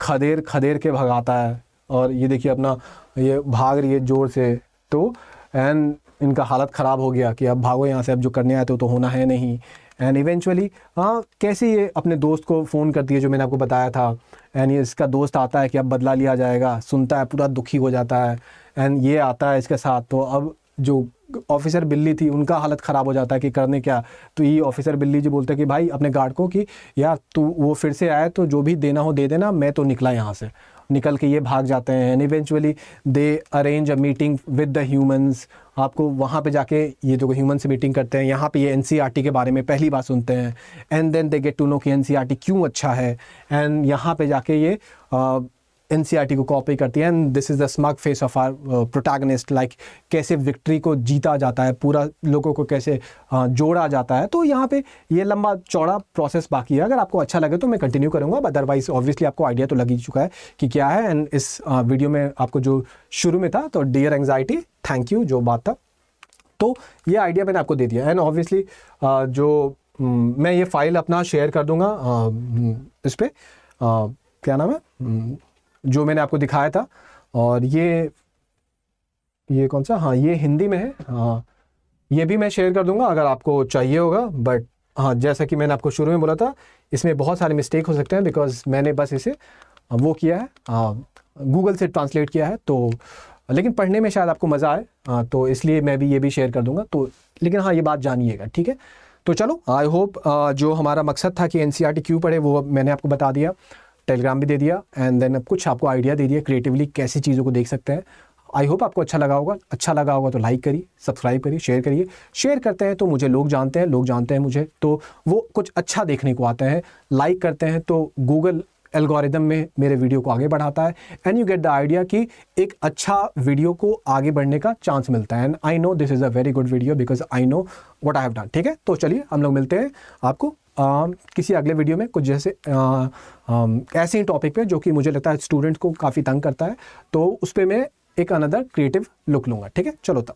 खदेर के भगाता है, और ये देखिए अपना ये भाग रही है ज़ोर से, तो एंड इनका हालत ख़राब हो गया कि अब भागो यहाँ से, अब जो करने आए तो होना है नहीं। एंड इवेंचुअली कैसे ये अपने दोस्त को फ़ोन करती है जो मैंने आपको बताया था, एंड ये इसका दोस्त आता है कि अब बदला लिया जाएगा, सुनता है पूरा दुखी हो जाता है, एंड ये आता है इसके साथ, तो अब जो ऑफिसर बिल्ली थी उनका हालत ख़राब हो जाता है कि करने क्या। तो ये ऑफिसर बिल्ली जी बोलते हैं कि भाई अपने गार्ड को कि यार तू वो फिर से आए तो जो भी देना हो दे देना, मैं तो निकला यहाँ से। निकल के ये भाग जाते हैं, and eventually they arrange a meeting with the humans. आपको वहाँ पे जाके ये जो ह्यूमन से मीटिंग करते हैं, यहाँ पे ये एनसीईआरटी के बारे में पहली बार सुनते हैं, and then they get to know कि एनसीईआरटी क्यों अच्छा है, एंड यहाँ पे जाके ये एनसीईआरटी को कॉपी करती है, and this is the smug face of our protagonist, like कैसे विक्ट्री को जीता जाता है, पूरा लोगों को कैसे जोड़ा जाता है। तो यहाँ पे ये लंबा चौड़ा प्रोसेस बाकी है। अगर आपको अच्छा लगे तो मैं कंटिन्यू करूँगा, अदरवाइज ऑब्वियसली आपको आइडिया तो लग ही चुका है कि क्या है। एंड इस वीडियो में आपको जो शुरू में था, तो डियर एंग्जाइटी थैंक यू जो बात था, तो ये आइडिया मैंने आपको दे दिया। एंड ऑब्वियसली जो मैं ये फाइल अपना शेयर कर दूँगा इस पर, क्या नाम है जो मैंने आपको दिखाया था, और ये कौन सा, हाँ ये हिंदी में है, हाँ ये भी मैं शेयर कर दूंगा अगर आपको चाहिए होगा। बट हाँ जैसा कि मैंने आपको शुरू में बोला था, इसमें बहुत सारे मिस्टेक हो सकते हैं, बिकॉज मैंने बस इसे वो किया है, गूगल से ट्रांसलेट किया है, तो लेकिन पढ़ने में शायद आपको मज़ा आए, तो इसलिए मैं भी ये भी शेयर कर दूंगा। तो लेकिन हाँ ये बात जानिएगा, ठीक है। तो चलो आई होप जो हमारा मकसद था कि एनसीईआरटी क्यों पढ़े वो मैंने आपको बता दिया, टेलीग्राम भी दे दिया, एंड देन अब कुछ आपको आइडिया दे दिया क्रिएटिवली कैसी चीज़ों को देख सकते हैं। आई होप आपको अच्छा लगा होगा। अच्छा लगा होगा तो लाइक करिए, सब्सक्राइब करिए, शेयर करिए। शेयर करते हैं तो मुझे लोग जानते हैं मुझे, तो वो कुछ अच्छा देखने को आते हैं। लाइक करते हैं तो गूगल एल्गोरिदम में मेरे वीडियो को आगे बढ़ाता है, and you get the idea कि एक अच्छा वीडियो को आगे बढ़ने का चांस मिलता है। And I know this is a very good video because I know what I have done, ठीक है। तो चलिए हम लोग मिलते हैं आपको किसी अगले वीडियो में, कुछ जैसे ऐसे ही टॉपिक पे जो कि मुझे लगता है स्टूडेंट को काफ़ी तंग करता है, तो उस पर मैं एक अनदर क्रिएटिव लुक लूँगा, ठीक है। चलो तब।